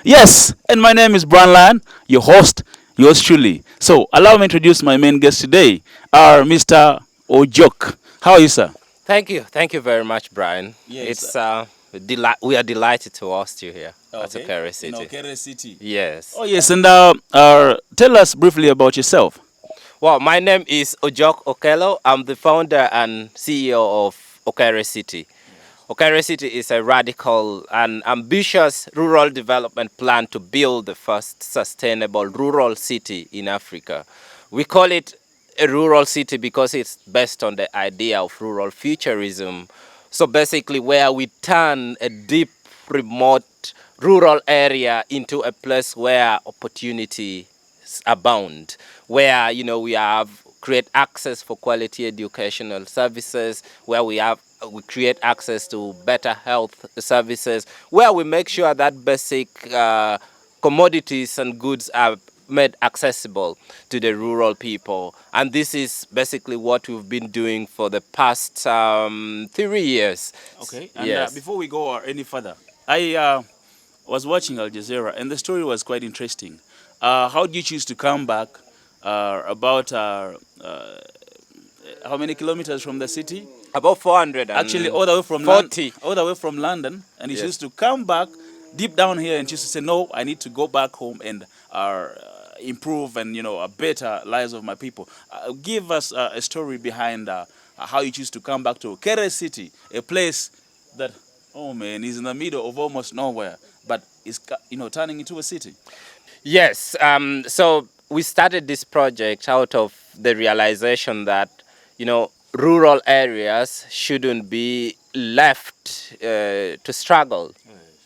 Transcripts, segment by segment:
Yes, and my name is Branlan, your host, yours truly. So, allow me to introduce my main guest today, our Mr. Ojok. How are you, sir? Thank you very much, Brian. Yes. It's we are delighted to host you here at Okay. Okere In City. Okere City. Yes. Oh, yes, and tell us briefly about yourself. Well, my name is Ojok Okello. I'm the founder and CEO of Okere City. Okere City is a radical and ambitious rural development plan to build the first sustainable rural city in Africa. We call it a rural city because it's based on the idea of rural futurism. So basically, where we turn a deep, remote rural area into a place where opportunity abound, where we have create access for quality educational services, where we create access to better health services, where we make sure that basic commodities and goods are made accessible to the rural people. And this is basically what we've been doing for the past 3 years. Okay, and Yes. before we go any further, I was watching Al Jazeera, and the story was quite interesting. How did you choose to come back about how many kilometers from the city? About Actually, 440. all the way from London, and he Yes. used to come back deep down here and used to say, "No, I need to go back home and improve and a better lives of my people." Give us a story behind how you choose to come back to Kere City, a place that, oh man, is in the middle of almost nowhere, but is turning into a city. Yes. So we started this project out of the realization that, rural areas shouldn't be left to struggle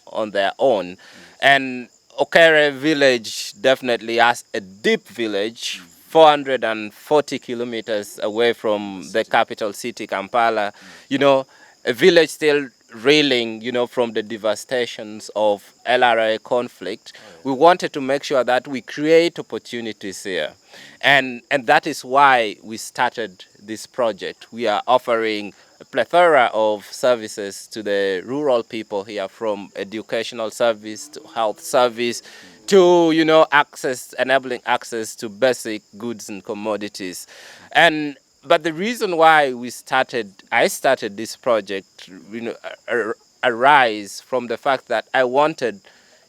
on their own. And Okere village definitely has a deep village, 440 kilometers away from the capital city, Kampala. A village still reeling, from the devastations of LRA conflict. We wanted to make sure that we create opportunities here. And that is why we started this project. We are offering a plethora of services to the rural people here, from educational service to health service to enabling access to basic goods and commodities. And but the reason why I started this project, arise from the fact that I wanted,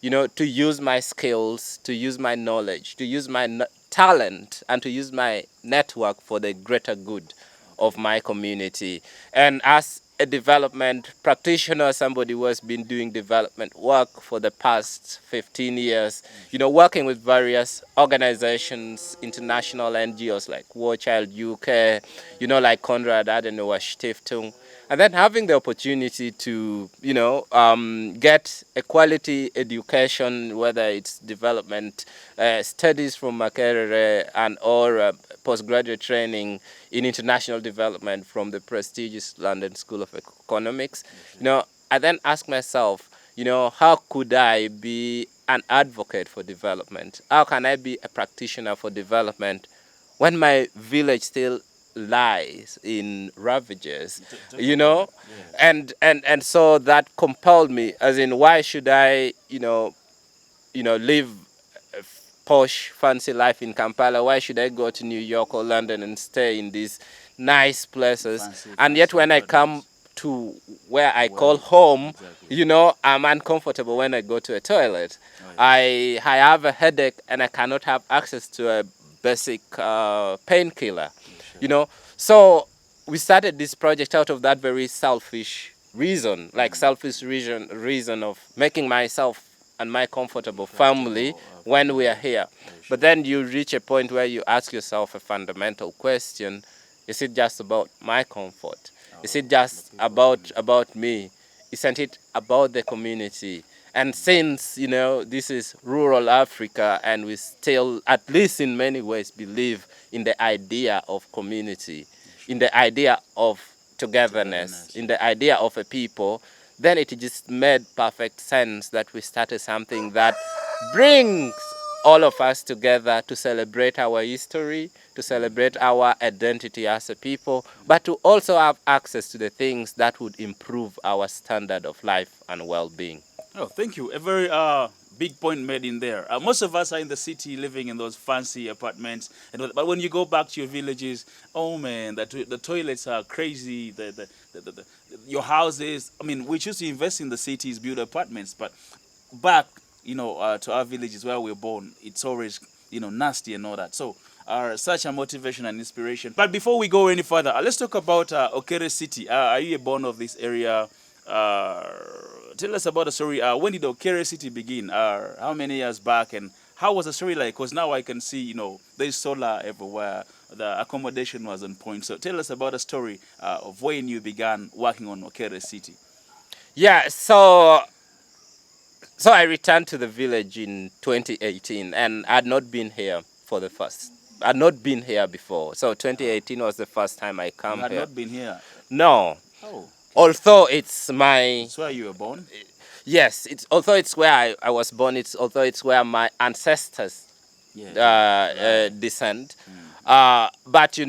to use my skills, to use my knowledge, to use my talent, and to use my network for the greater good of my community. And as a development practitioner, somebody who has been doing development work for the past 15 years, working with various organizations, international NGOs like War Child UK, like Conrad Adenauer Stiftung, and then having the opportunity to, get a quality education, whether it's development studies from Makerere and or postgraduate training in international development from the prestigious London School of Economics. I then asked myself, how could I be an advocate for development? How can I be a practitioner for development when my village still lies in ravages, and so that compelled me, as in, why should I, live a posh, fancy life in Kampala? Why should I go to New York or London and stay in these nice places? And yet, when I come to where I call home, I'm uncomfortable when I go to a toilet. I have a headache and I cannot have access to a basic painkiller. So we started this project out of that very selfish reason, like selfish reason of making myself and my comfortable family when we are here. But then you reach a point where you ask yourself a fundamental question: is it just about my comfort? Is it just about me? Isn't it about the community? And since, this is rural Africa, and we still, at least in many ways, believe in the idea of community, in the idea of togetherness, in the idea of a people, then it just made perfect sense that we started something that brings all of us together to celebrate our history, to celebrate our identity as a people, but to also have access to the things that would improve our standard of life and well-being. Oh, thank you. A very big point made in there. Most of us are in the city living in those fancy apartments, but when you go back to your villages, oh man, the toilets are crazy. Your houses. I mean, we choose to invest in the cities, build apartments, but back, to our villages where we're born, it's always, nasty and all that. So, such a motivation and inspiration. But before we go any further, let's talk about Okere City. Are you a born of this area? Uh, Tell us about the story. When did Okere City begin? How many years back? And how was the story like? Because now I can see, there's solar everywhere. The accommodation was on point. So tell us about the story of when you began working on Okere City. Yeah, so I returned to the village in 2018, and I'd not been here for the first. I'd not been here before, so 2018 was the first time I You come had here. not been here. No, Oh, okay. although it's my That's where you were born. yes, it's although it's where I was born. It's although it's where my ancestors Yeah, yeah. Right. descend. But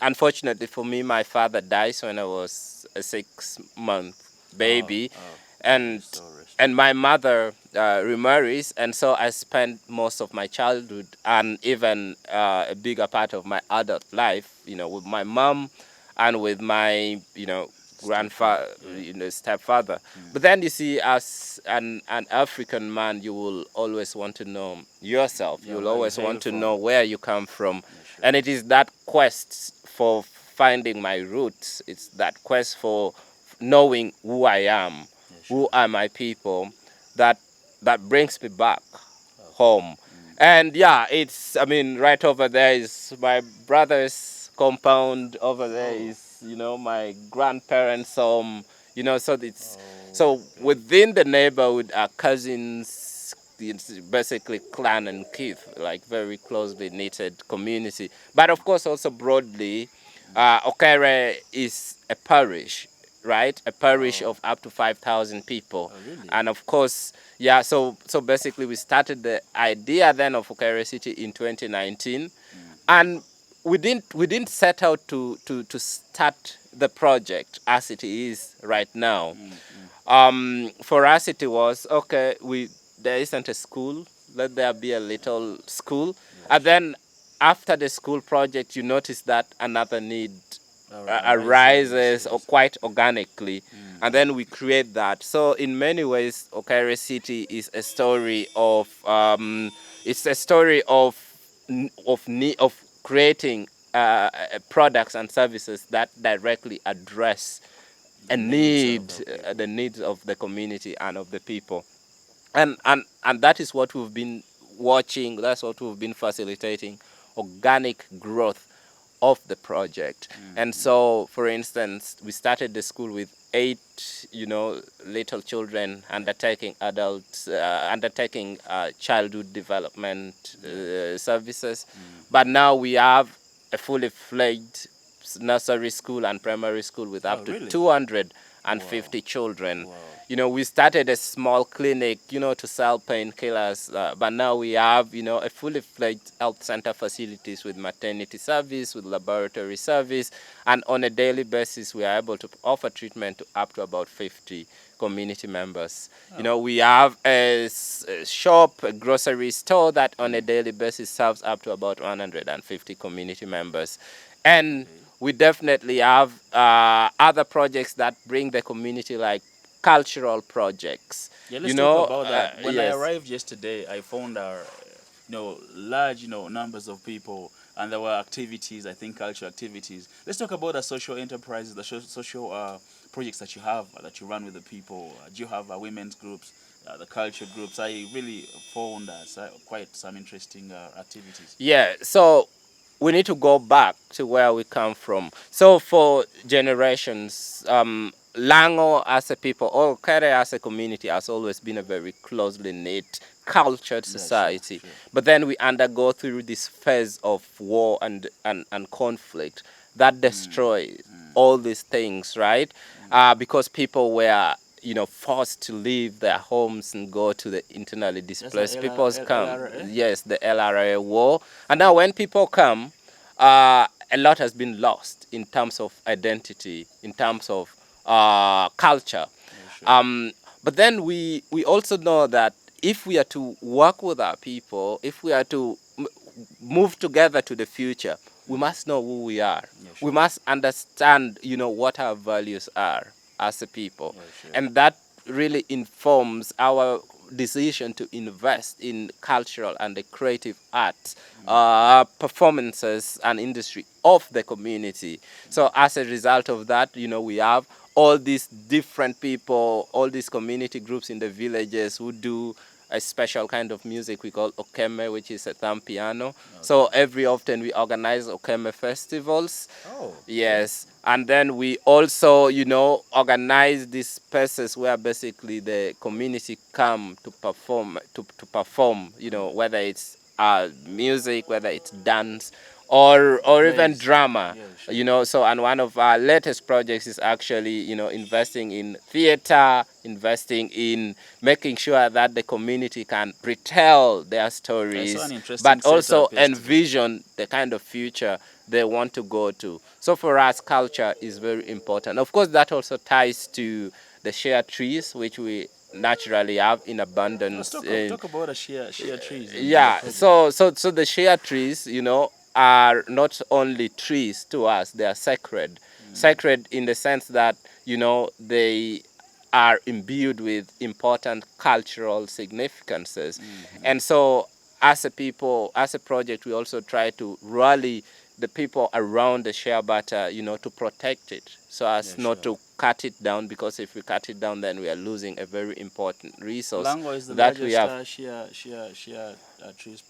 unfortunately for me, my father dies when I was a 6-month Oh, baby, oh. and Rest. and my mother remarries, and so I spent most of my childhood and even a bigger part of my adult life, with my mom and with my grandfather, Yeah. stepfather. But then you see, as an African man, you will always want to know yourself. Yeah, You'll where you always hail want to from. know where you come from, Yeah, sure. and it is that quest for finding my roots. It's that quest for knowing who I am, Yeah, sure. who are my people, that brings me back Okay. home. And yeah, it's, I mean, right over there is my brother's compound. Over there Oh. is, my grandparents' home. So it's, Oh, so okay. within the neighborhood are cousins. It's basically clan and kith, like very closely knitted community. But of course, also broadly, Okere is a parish, right? A parish Oh, of up to 5,000 people. oh, really? And of course, yeah, so basically we started the idea then of Okere City in 2019, and we didn't set out to start the project as it is right now. For us it was okay, there isn't a school, let there be a little school. And Yes. then after the school project, you notice that another need Arises. arises, or Yes. quite organically, and then we create that. So in many ways, Okere City is a story of it's a story of creating products and services that directly address The needs of the the people. needs of the community and of the people. And that is what we've been watching, that's what we've been facilitating: organic growth of the project. And so, for instance, we started the school with 8 little children undertaking childhood development services. But now we have a fully fledged nursery school and primary school with Oh, up to really? 250 children. Wow. We started a small clinic, to sell painkillers, but now we have, a fully fledged health center facilities with maternity service, with laboratory service, and on a daily basis, we are able to offer treatment to up to about 50 community members. We have a shop, a grocery store that on a daily basis serves up to about 150 community members. And we definitely have other projects that bring the community, like cultural projects. Yeah, let's talk about that. When I Yes. arrived yesterday, I found large, numbers of people, and there were activities. I think cultural activities. Let's talk about the social enterprises, the social projects that you have, that you run with the people. Do you have women's groups, the culture groups? I really found quite some interesting activities. Yeah, so we need to go back to where we come from. So for generations, Lango as a people, or Kere as a community, has always been a very closely knit, cultured Yeah, sure, society. sure. But then we undergo through this phase of war and conflict that destroys all these things, right? Because people were forced to leave their homes and go to the internally That's the displaced people's camp. LRA? Yes, the LRA war. And now when people come, a lot has been lost in terms of identity, in terms of culture. Yeah, sure. But then we also know that if we are to work with our people, if we are to move together to the future, we must know who we are. Yeah, We sure. must understand, what our values are as a people. Yeah, sure. And that really informs our decision to invest in cultural and the creative arts, performances and industry of the community. So as a result of that, we have all these different people, all these community groups in the villages who do a special kind of music we call Okeme, which is a thumb piano. Okay. So every often we organize Okeme festivals. Oh. Yes. And then we also, organize these spaces where basically the community come to perform, whether it's music, whether it's dance, or even drama. Yeah, sure. So and one of our latest projects is actually, investing in theater, investing in making sure that the community can retell their stories, but also envision the kind of future they want to go to. So for us, culture is very important. Of course, that also ties to the SHEA trees, which we naturally have in abundance. Talk about the SHEA trees. Yeah, so the SHEA trees, are not only trees to us, they are sacred. Sacred in the sense that, they are imbued with important cultural significances. And so as a people, as a project, we also try to rally the people around the shea butter, to protect it so as not to cut it down, because if we cut it down, then we are losing a very important resource Lango is the that we have. SHEA trees.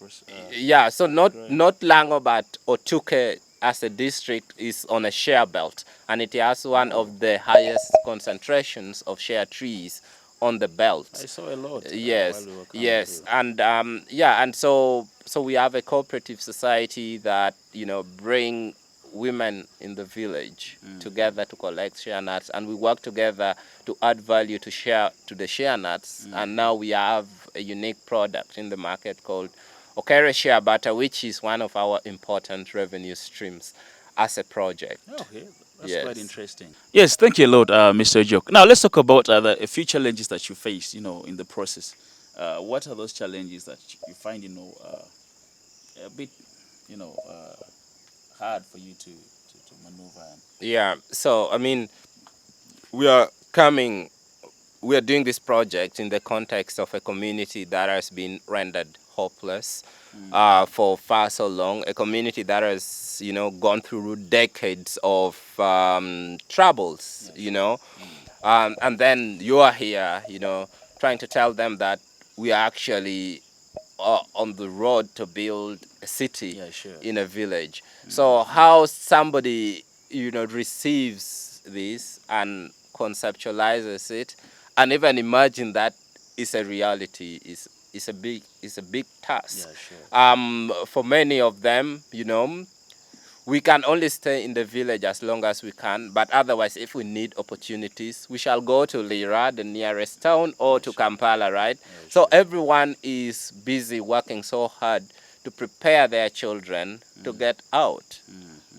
Yeah, so not Lango, but Otuke as a district is on a shea belt, and it has one of the highest concentrations of shea trees on the belt. I saw a lot. Yes, while we were yes, through. and and so we have a cooperative society that bring women in the village together to collect shea nuts, and we work together to add value to the shea nuts, and now we have a unique product in the market called Okere shea butter, which is one of our important revenue streams as a project. Okay. That's quite interesting. Yes, thank you a lot, Mr. Ojok. Now let's talk about the few challenges that you face, in the process. What are those challenges that you find, a bit, hard for you to maneuver? Yeah. So I mean, we are doing this project in the context of a community that has been rendered hopeless for far so long, a community that has, gone through decades of troubles, and then you are here, trying to tell them that we are actually on the road to build a city in a village. So how somebody, receives this and conceptualizes it, and even imagine that is a reality is a big task. For many of them, we can only stay in the village as long as we can, but otherwise, if we need opportunities, we shall go to Lira, the nearest town, or to Kampala, right? So everyone is busy working so hard to prepare their children to get out,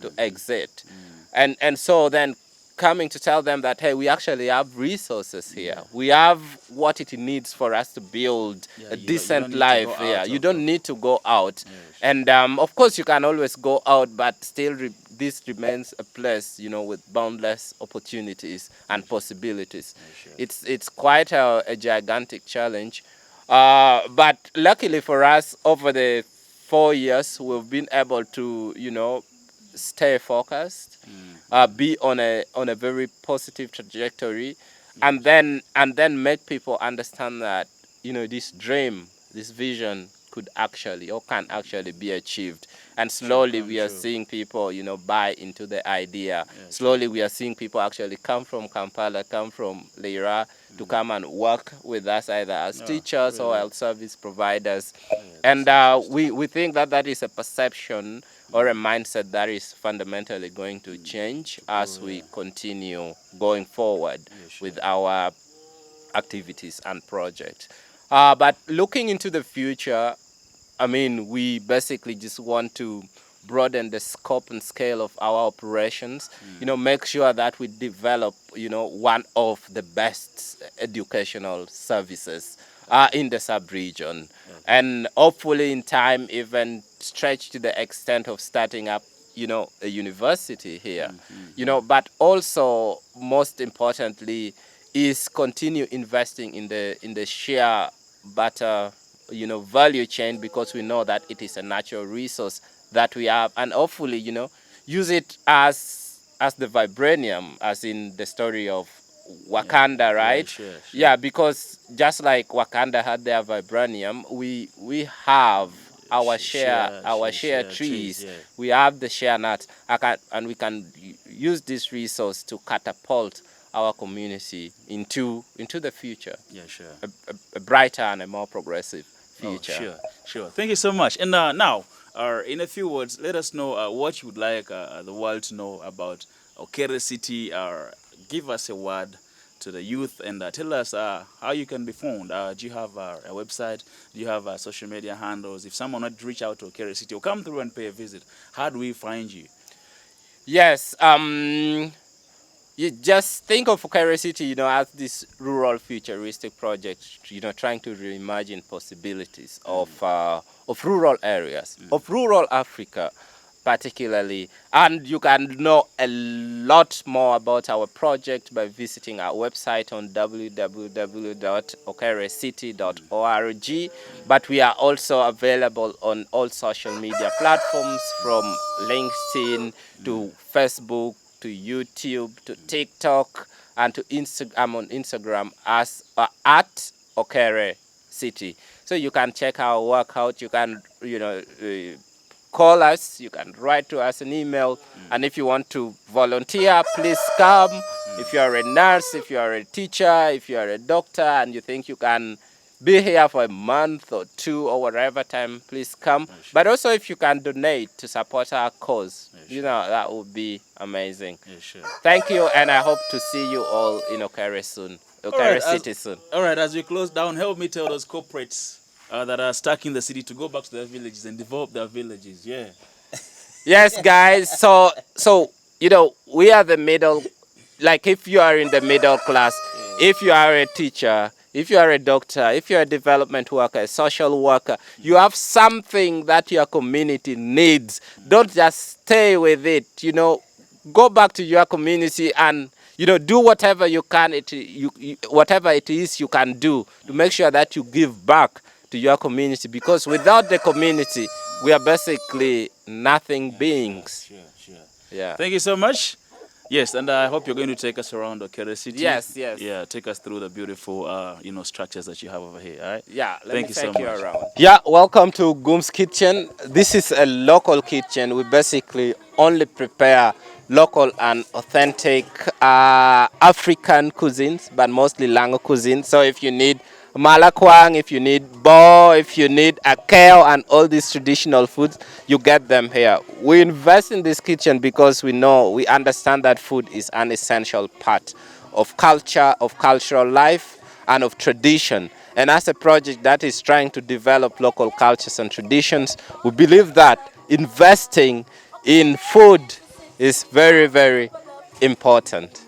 to exit. And so then coming to tell them that, hey, we actually have resources here. We have what it needs for us to build a decent life here. You don't need to go out. And of course, you can always go out, but still this remains a place, with boundless opportunities and possibilities. It's quite a gigantic challenge. But luckily for us, over the 4 years, we've been able to, stay focused, be on a very positive trajectory, and then make people understand that this dream, this vision could actually or can actually be achieved. And slowly we are seeing people buy into the idea. Slowly we are seeing people actually come from Kampala, come from Lira, to come and work with us either as teachers or health service providers. And we think that is a perception or a mindset that is fundamentally going to change as we continue going forward with our activities and projects. But looking into the future, I mean, we basically just want to broaden the scope and scale of our operations, make sure that we develop, one of the best educational services in the sub-region. And hopefully in time even stretch to the extent of starting up, a university here. But also most importantly is continue investing in the shea butter, value chain, because we know that it is a natural resource that we have, and hopefully, use it as the vibranium, as in the story of Wakanda, right? Yeah, sure. Yeah, because just like Wakanda had their vibranium, we have our share trees. Yeah. We have the share nuts, and we can use this resource to catapult our community into the future. Yeah, sure. A brighter and a more progressive future. Oh, sure. Thank you so much. And now, in a few words, let us know what you would like the world to know about Okere City. Give us a word to the youth and tell us how you can be found. Do you have a website? Do you have social media handles? If someone would reach out to Okere City or come through and pay a visit, how do we find you? Yes. You just think of Okere City, as this rural futuristic project, trying to reimagine possibilities of rural areas, of rural Africa particularly. And you can know a lot more about our project by visiting our website on www.okerecity.org. But we are also available on all social media platforms, from LinkedIn to Facebook to YouTube to TikTok and to Instagram. On Instagram as at Okere City. So you can check our work out. You can call us, you can write to us an email, and if you want to volunteer, please come. If you are a nurse, if you are a teacher, if you are a doctor and you think you can be here for a month or two or whatever time, please come. Sure. But also if you can donate to support our cause, Sure. that would be amazing. Yeah, sure. Thank you, and I hope to see you all in Okere soon. Okere City soon. All right, as we close down, help me tell those corporates that are stuck in the city to go back to their villages and develop their villages. Yeah. Yes, guys. So we are the middle. Like, if you are in the middle class, if you are a teacher, if you are a doctor, if you're a development worker, a social worker, you have something that your community needs. Don't just stay with it. Go back to your community and do whatever you can. Whatever it is you can do to make sure that you give back to your community, because without the community, we are basically nothing beings. Sure. Yeah. Thank you so much. Yes, and I hope you're going to take us around Okere City. Yes. Yeah, take us through the beautiful, structures that you have over here. All right. Yeah. Thank you so much. Around. Yeah. Welcome to Goom's Kitchen. This is a local kitchen. We basically only prepare local and authentic African cuisines, but mostly Lango cuisine. So if you need malakwang, if you need bo, if you need akeo and all these traditional foods, you get them here. We invest in this kitchen because we understand that food is an essential part of culture, of cultural life, and of tradition. And as a project that is trying to develop local cultures and traditions, we believe that investing in food is very, very important.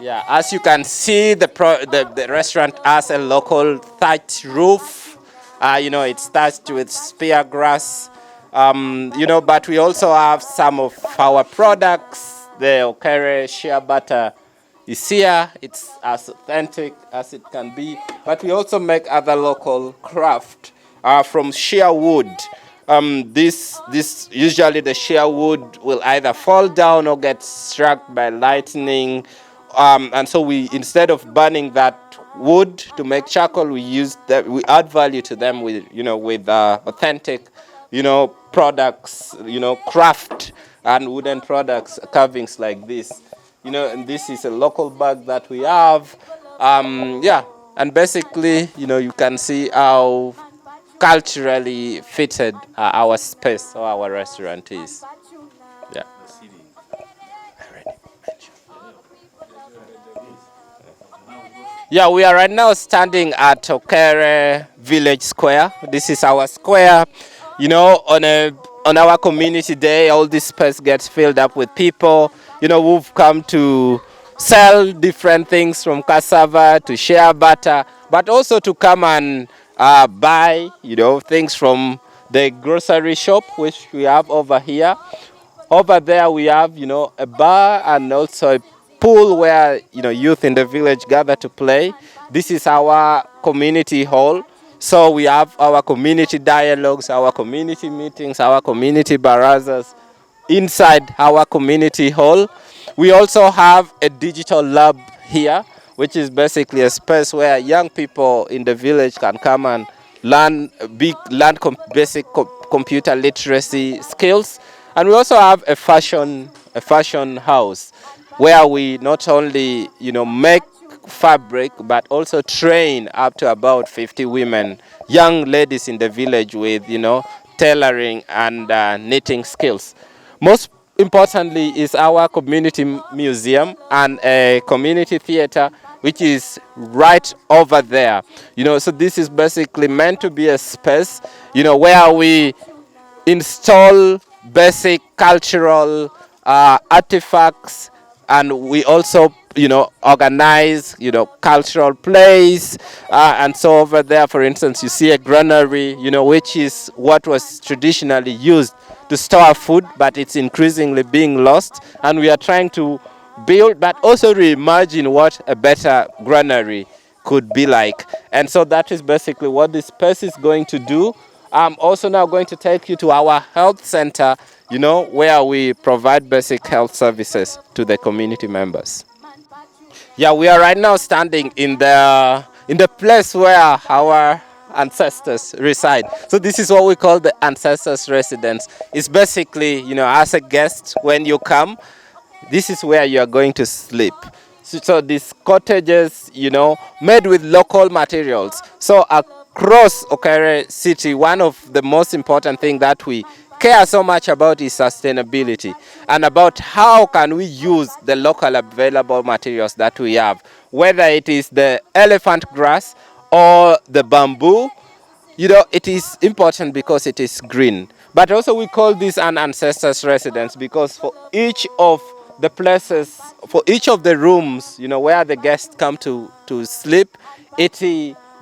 Yeah, as you can see, the restaurant has a local thatched roof. It's thatched with spear grass. But we also have some of our products. The Okere shea butter is here. It's as authentic as it can be. But we also make other local craft from shea wood. This usually the shea wood will either fall down or get struck by lightning. And so instead of burning that wood to make charcoal, we add value to them with authentic, products, craft and wooden products, carvings like this. And this is a local bag that we have. And basically, you can see how culturally fitted our space or our restaurant is. Yeah. Yeah, we are right now standing at Okere Village Square. This is our square, on a on our community day, all this space gets filled up with people, who've come to sell different things from cassava to share butter, but also to come and buy, things from the grocery shop, which we have over here. Over there we have, a bar and also a pool where, youth in the village gather to play. This is our community hall. So we have our community dialogues, our community meetings, our community barazas inside our community hall. We also have a digital lab here, which is basically a space where young people in the village can come and basic computer literacy skills. And we also have a fashion house where we not only make fabric but also train up to about 50 women, young ladies in the village with tailoring and knitting skills. Most importantly is our community museum and a community theater which is right over there. So this is basically meant to be a space where we install basic cultural artifacts, and we also organize cultural plays, and so over there, for instance, you see a granary, which is what was traditionally used to store food, but it's increasingly being lost, and we are trying to build but also reimagine what a better granary could be like. And so that is basically what this space is going to do. I'm also now going to take you to our health center, where we provide basic health services to the community members. Yeah, we are right now standing in the place where our ancestors reside. So this is what we call the ancestors' residence. It's basically, as a guest, when you come, this is where you are going to sleep. So these cottages, made with local materials. So across Okere City, one of the most important things that we care so much about is sustainability, and about how can we use the local available materials that we have, whether it is the elephant grass or the bamboo. It is important because it is green. But also we call this an ancestors' residence because for each of the places, for each of the rooms, where the guests come to sleep, it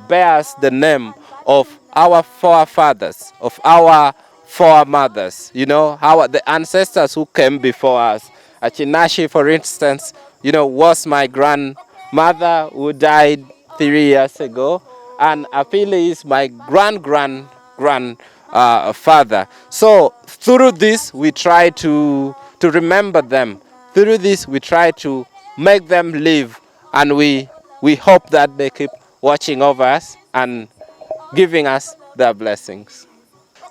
bears the name of our forefathers, of our foremothers, the ancestors who came before us. Achinashi, for instance, was my grandmother who died 3 years ago, and Apili is my grandfather. So through this, we try to remember them. Through this, we try to make them live, and we hope that they keep watching over us and giving us their blessings.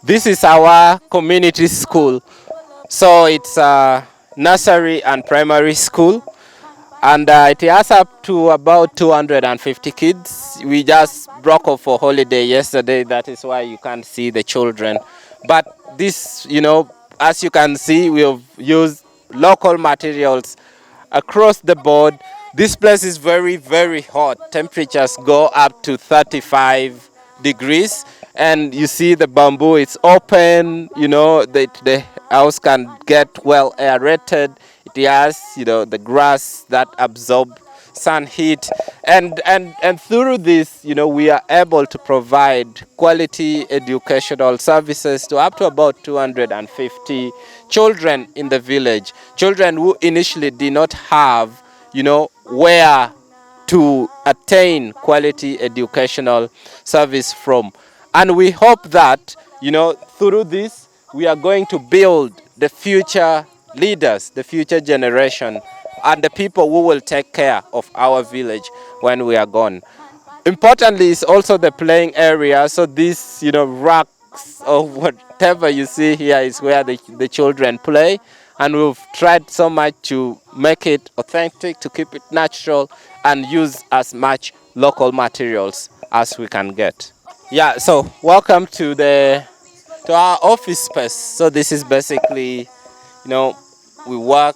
This is our community school. So it's a nursery and primary school, and it has up to about 250 kids. We just broke off for holiday yesterday. That is why you can't see the children. But this, as you can see, we have used local materials across the board. This place is very, very hot. Temperatures go up to 35 degrees. And you see the bamboo, it's open, the house can get well aerated. It has, the grass that absorb sun heat. And through this, we are able to provide quality educational services to up to about 250 children in the village. Children who initially did not have, where to attain quality educational service from. And we hope that, through this, we are going to build the future leaders, the future generation, and the people who will take care of our village when we are gone. Importantly is also the playing area. So these, racks or whatever you see here is where the children play. And we've tried so much to make it authentic, to keep it natural, and use as much local materials as we can get. Yeah, so welcome to our office space. So this is basically, we work,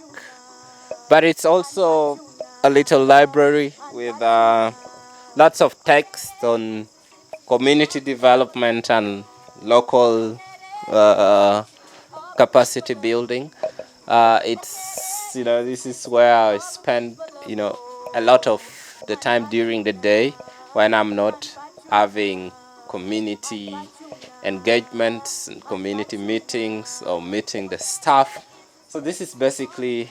but it's also a little library with lots of text on community development and local capacity building. It's, this is where I spend, a lot of the time during the day when I'm not having community engagements and community meetings or meeting the staff. So this is basically,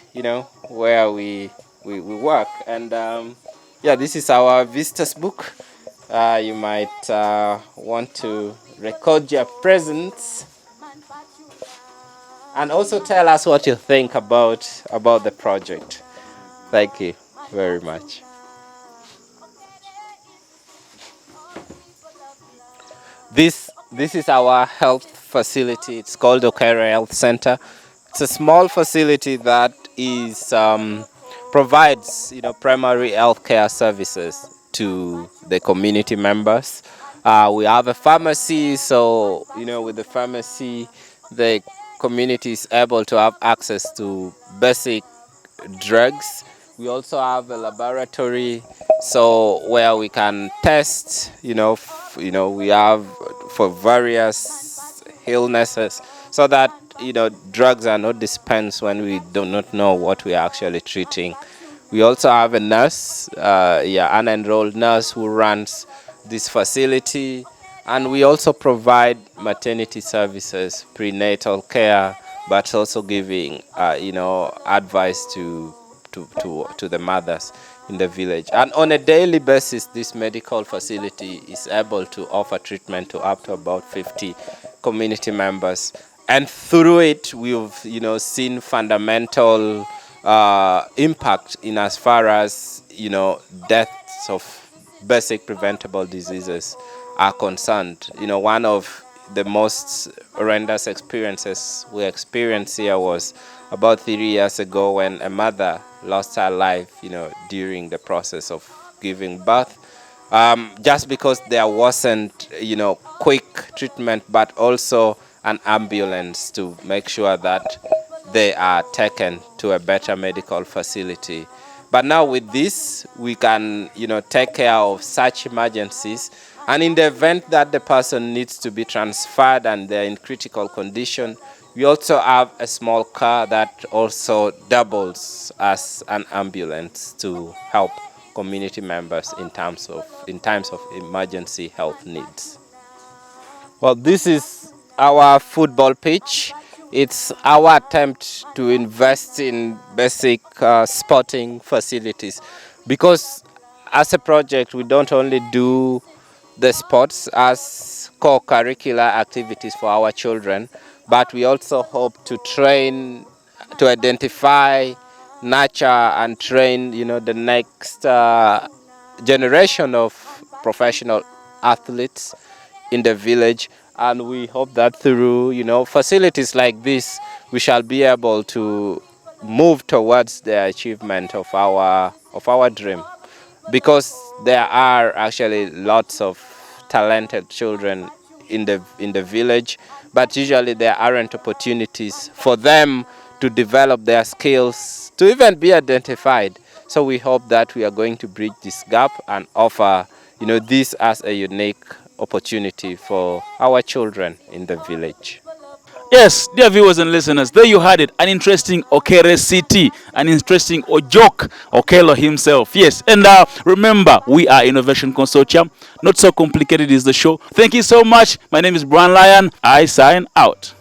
where we work. And yeah, this is our visitors book. You might want to record your presence and also tell us what you think about the project. Thank you very much. This is our health facility. It's called Okere Health Center. It's a small facility that is provides primary health care services to the community members. We have a pharmacy, so with the pharmacy, the community is able to have access to basic drugs. We also have a laboratory, so where we can test. We have for various illnesses, so that drugs are not dispensed when we do not know what we are actually treating. We also have a nurse, an enrolled nurse who runs this facility, and we also provide maternity services, prenatal care, but also giving advice to the mothers in the village. And on a daily basis, this medical facility is able to offer treatment to up to about 50 community members. And through it, we've seen fundamental impact in as far as deaths of basic preventable diseases are concerned. One of the most horrendous experiences we experienced here was about 3 years ago, when a mother lost her life, during the process of giving birth, just because there wasn't, quick treatment, but also an ambulance to make sure that they are taken to a better medical facility. But now with this, we can, take care of such emergencies. And in the event that the person needs to be transferred and they're in critical condition, we also have a small car that also doubles as an ambulance to help community members in times of emergency health needs. Well, this is our football pitch. It's our attempt to invest in basic sporting facilities, because as a project, we don't only do the sports as core curricular activities for our children, but we also hope to train, to identify, nurture, and train, the next generation of professional athletes in the village. And we hope that through, facilities like this, we shall be able to move towards the achievement of our dream, because there are actually lots of talented children in the village, but usually there aren't opportunities for them to develop their skills, to even be identified. So we hope that we are going to bridge this gap and offer, this as a unique opportunity for our children in the village. Yes, dear viewers and listeners, there you had it. An interesting Okere City, an interesting Ojok Okello himself. Yes, and remember, we are Innovation Consortium. Not so complicated is the show. Thank you so much. My name is Brian Lyon. I sign out.